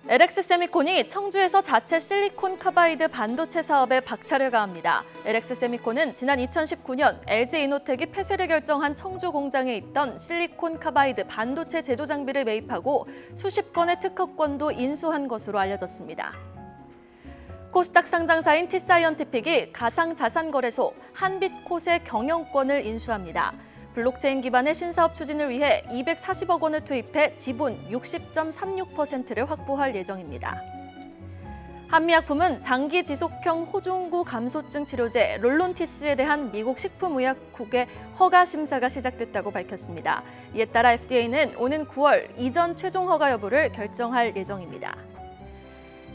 LX 세미콘이 청주에서 자체 실리콘 카바이드 반도체 사업에 박차를 가합니다. LX 세미콘은 지난 2019년 LG 이노텍이 폐쇄를 결정한 청주 공장에 있던 실리콘 카바이드 반도체 제조 장비를 매입하고 수십 건의 특허권도 인수한 것으로 알려졌습니다. 코스닥 상장사인 T사이언티픽이 가상자산거래소 한빛콧의 경영권을 인수합니다. 블록체인 기반의 신사업 추진을 위해 240억 원을 투입해 지분 60.36%를 확보할 예정입니다. 한미약품은 장기 지속형 호중구 감소증 치료제 롤론티스에 대한 미국 식품의약국의 허가 심사가 시작됐다고 밝혔습니다. 이에 따라 FDA는 오는 9월 이전 최종 허가 여부를 결정할 예정입니다.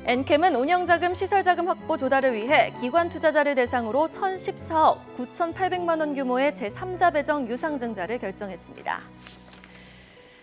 엔캠은 운영자금 시설자금 확보 조달을 위해 기관 투자자를 대상으로 1,014억 9,800만 원 규모의 제3자 배정 유상증자를 결정했습니다.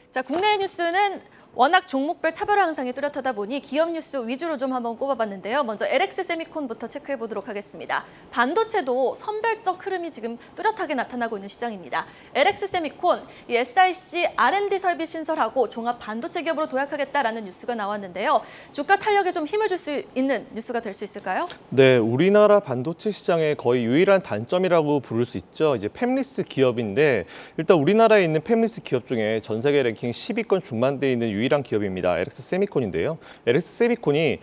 자, 국내 뉴스는 워낙 종목별 차별화 양상이 뚜렷하다 보니 기업 뉴스 위주로 좀 한번 꼽아봤는데요. 먼저 LX 세미콘부터 체크해 보도록 하겠습니다. 반도체도 선별적 흐름이 지금 뚜렷하게 나타나고 있는 시장입니다. LX 세미콘, 이 SiC R&D 설비 신설하고 종합 반도체 기업으로 도약하겠다라는 뉴스가 나왔는데요. 주가 탄력에 좀 힘을 줄 수 있는 뉴스가 될 수 있을까요? 네, 우리나라 반도체 시장의 거의 유일한 단점이라고 부를 수 있죠. 이제 팹리스 기업인데 일단 우리나라에 있는 팹리스 기업 중에 전 세계 랭킹 10위권 중반대에 있는 유일한 기업입니다. LX 세미콘인데요. LX 세미콘이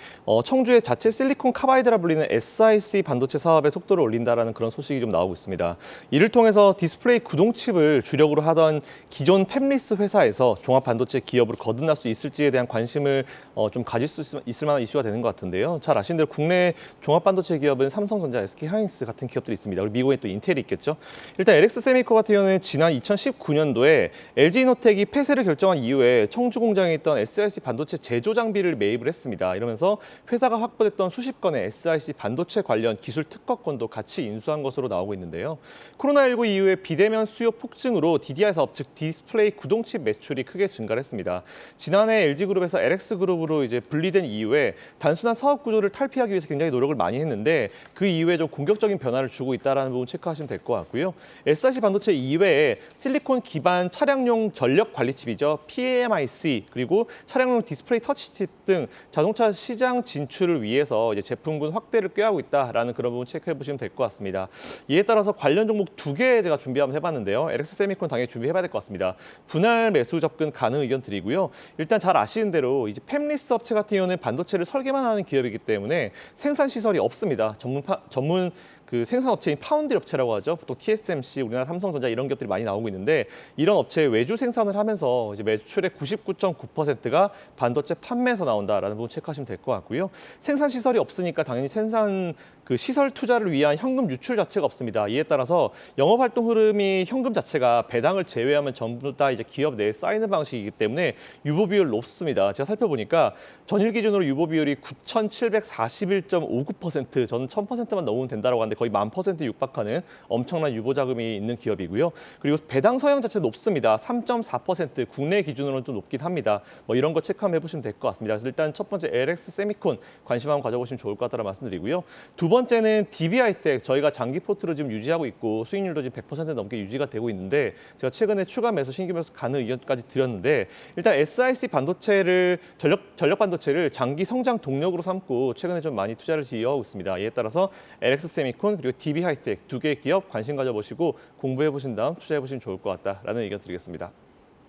청주의 자체 실리콘 카바이드라 불리는 SiC 반도체 사업의 속도를 올린다라는 그런 소식이 좀 나오고 있습니다. 이를 통해서 디스플레이 구동칩을 주력으로 하던 기존 팹리스 회사에서 종합 반도체 기업으로 거듭날 수 있을지에 대한 관심을 좀 가질 수 있을 만한 이슈가 되는 것 같은데요. 잘 아시는 대로 국내 종합 반도체 기업은 삼성전자, SK하이닉스 같은 기업들이 있습니다. 그리고 미국에 또 인텔이 있겠죠. 일단 LX 세미콘 같은 경우는 지난 2019년도에 LG 이노텍이 폐쇄를 결정한 이후에 청주 공장에 있던 SiC 반도체 제조 장비를 매입을 했습니다. 이러면서 회사가 확보했던 수십 건의 SiC 반도체 관련 기술 특허권도 같이 인수한 것으로 나오고 있는데요. 코로나19 이후에 비대면 수요 폭증으로 DDR 사업, 즉 디스플레이 구동칩 매출이 크게 증가를 했습니다. 지난해 LG그룹에서 LX그룹으로 이제 분리된 이후에 단순한 사업 구조를 탈피하기 위해서 굉장히 노력을 많이 했는데 그 이후에 좀 공격적인 변화를 주고 있다는 부분 체크하시면 될 것 같고요. SiC 반도체 이외에 실리콘 기반 차량용 전력 관리칩이죠. PAMIC 그리고 차량용 디스플레이 터치칩 등 자동차 시장 진출을 위해서 이제 제품군 확대를 꾀하고 있다라는 그런 부분 체크해 보시면 될 것 같습니다. 이에 따라서 관련 종목 2개 제가 준비 한번 해봤는데요. LX 세미콘 당연히 준비해봐야 될 것 같습니다. 분할 매수 접근 가능 의견 드리고요. 일단 잘 아시는 대로 이제 팹리스 업체 같은 경우는 반도체를 설계만 하는 기업이기 때문에 생산 시설이 없습니다. 전문 그 생산업체인 파운드리 업체라고 하죠. 보통 TSMC, 우리나라 삼성전자 이런 기업들이 많이 나오고 있는데 이런 업체에 외주 생산을 하면서 이제 매출의 99.9%가 반도체 판매에서 나온다라는 부분 체크하시면 될 것 같고요. 생산 시설이 없으니까 당연히 생산 그 시설 투자를 위한 현금 유출 자체가 없습니다. 이에 따라서 영업 활동 흐름이 현금 자체가 배당을 제외하면 전부 다 이제 기업 내에 쌓이는 방식이기 때문에 유보 비율 높습니다. 제가 살펴보니까 전일 기준으로 유보 비율이 9,741.59%, 저는 1,000%만 넘으면 된다라고 하는데 거의 10,000% 육박하는 엄청난 유보 자금이 있는 기업이고요. 그리고 배당 서양 자체 높습니다. 3.4%, 국내 기준으로는 좀 높긴 합니다. 뭐 이런 거 체크 한번 해보시면 될 것 같습니다. 그래서 일단 첫 번째 LX 세미콘 관심 한번 가져보시면 좋을 것 같다는 말씀드리고요. 두 번째는 DB하이텍, 저희가 장기 포트로 지금 유지하고 있고 수익률도 지금 100% 넘게 유지가 되고 있는데 제가 최근에 추가 매수, 신규 매수 가능 의견까지 드렸는데 일단 SiC 반도체를 전력 반도체를 장기 성장 동력으로 삼고 최근에 좀 많이 투자를 이어가고 있습니다. 이에 따라서 LX 세미콘 그리고 DB하이텍 두 개의 기업 관심 가져보시고 공부해 보신 다음 투자해 보시면 좋을 것 같다라는 의견 드리겠습니다.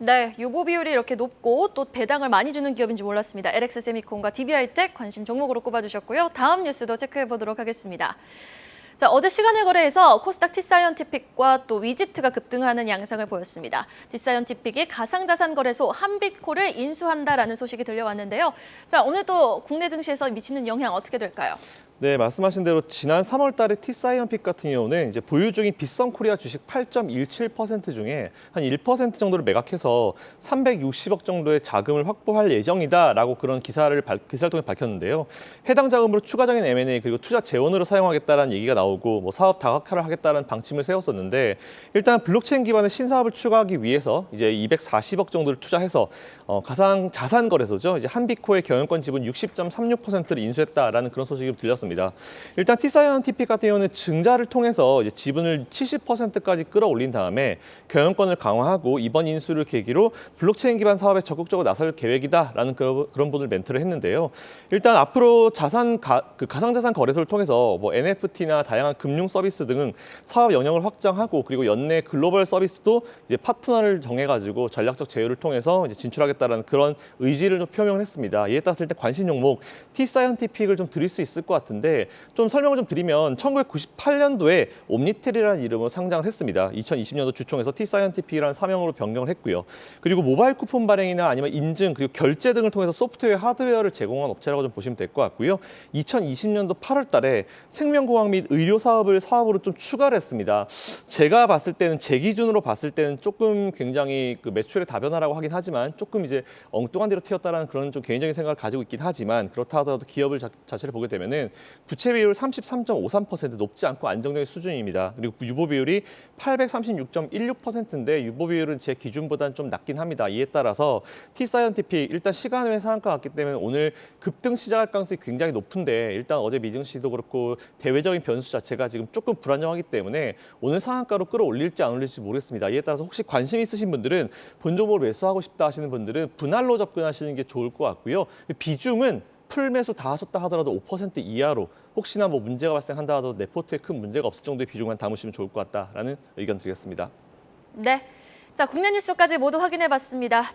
네, 유보 비율이 이렇게 높고 또 배당을 많이 주는 기업인지 몰랐습니다. LX 세미콘과 DB하이텍 관심 종목으로 꼽아주셨고요. 다음 뉴스도 체크해 보도록 하겠습니다. 자, 어제 시간의 거래에서 코스닥 T사이언티픽과 또 위지트가 급등하는 양상을 보였습니다. T사이언티픽이 가상자산거래소 한빛콜을 인수한다라는 소식이 들려왔는데요. 자, 오늘 또 국내 증시에서 미치는 영향 어떻게 될까요? 네, 말씀하신 대로 지난 3월 달에 T사이언픽 같은 경우는 이제 보유 중인 빗성코리아 주식 8.17% 중에 한 1% 정도를 매각해서 360억 정도의 자금을 확보할 예정이다라고 그런 기사를 통해 밝혔는데요. 해당 자금으로 추가적인 M&A 그리고 투자 재원으로 사용하겠다는 얘기가 나오고 뭐 사업 다각화를 하겠다는 방침을 세웠었는데 일단 블록체인 기반의 신사업을 추가하기 위해서 이제 240억 정도를 투자해서 가상 자산 거래소죠. 이제 한빛코의 경영권 지분 60.36%를 인수했다라는 그런 소식이 들렸습니다. 있습니다. 일단 T사이언티픽 같은 경우는 증자를 통해서 이제 지분을 70%까지 끌어올린 다음에 경영권을 강화하고 이번 인수를 계기로 블록체인 기반 사업에 적극적으로 나설 계획이다라는 그런 분을 멘트를 했는데요. 일단 앞으로 가상자산 거래소를 통해서 뭐 NFT나 다양한 금융 서비스 등 사업 영역을 확장하고 그리고 연내 글로벌 서비스도 이제 파트너를 정해가지고 전략적 제휴를 통해서 이제 진출하겠다라는 그런 의지를 좀 표명을 했습니다. 이에 따라서 일단 관심 종목 T사이언티픽을 좀 드릴 수 있을 것 같은데 좀 설명을 좀 드리면 1998년도에 옴니텔이라는 이름으로 상장을 했습니다. 2020년도 주총에서 T사이언티픽이라는 사명으로 변경을 했고요. 그리고 모바일 쿠폰 발행이나 아니면 인증 그리고 결제 등을 통해서 소프트웨어, 하드웨어를 제공한 업체라고 좀 보시면 될 것 같고요. 2020년도 8월 달에 생명공학 및 의료 사업을 사업으로 좀 추가를 했습니다. 제가 봤을 때는 제 기준으로 봤을 때는 조금 굉장히 그 매출의 다변화라고 하긴 하지만 조금 이제 엉뚱한 데로 튀었다라는 그런 좀 개인적인 생각을 가지고 있긴 하지만 그렇다 하더라도 기업을 자체를 보게 되면은 부채 비율 33.53% 높지 않고 안정적인 수준입니다. 그리고 유보 비율이 836.16%인데 유보 비율은 제 기준보다는 좀 낮긴 합니다. 이에 따라서 T사이언티픽 일단 시간 외 상한가 같기 때문에 오늘 급등 시작할 가능성이 굉장히 높은데 일단 어제 미증시도 그렇고 대외적인 변수 자체가 지금 조금 불안정하기 때문에 오늘 상한가로 끌어올릴지 안 올릴지 모르겠습니다. 이에 따라서 혹시 관심 있으신 분들은 본종목을 매수하고 싶다 하시는 분들은 분할로 접근하시는 게 좋을 것 같고요. 비중은 풀 매수 다 하셨다 하더라도 5% 이하로 혹시나 뭐 문제가 발생한다 하더라도 내 포트에 큰 문제가 없을 정도의 비중만 담으시면 좋을 것 같다라는 의견 드리겠습니다. 네. 자, 국내 뉴스까지 모두 확인해 봤습니다.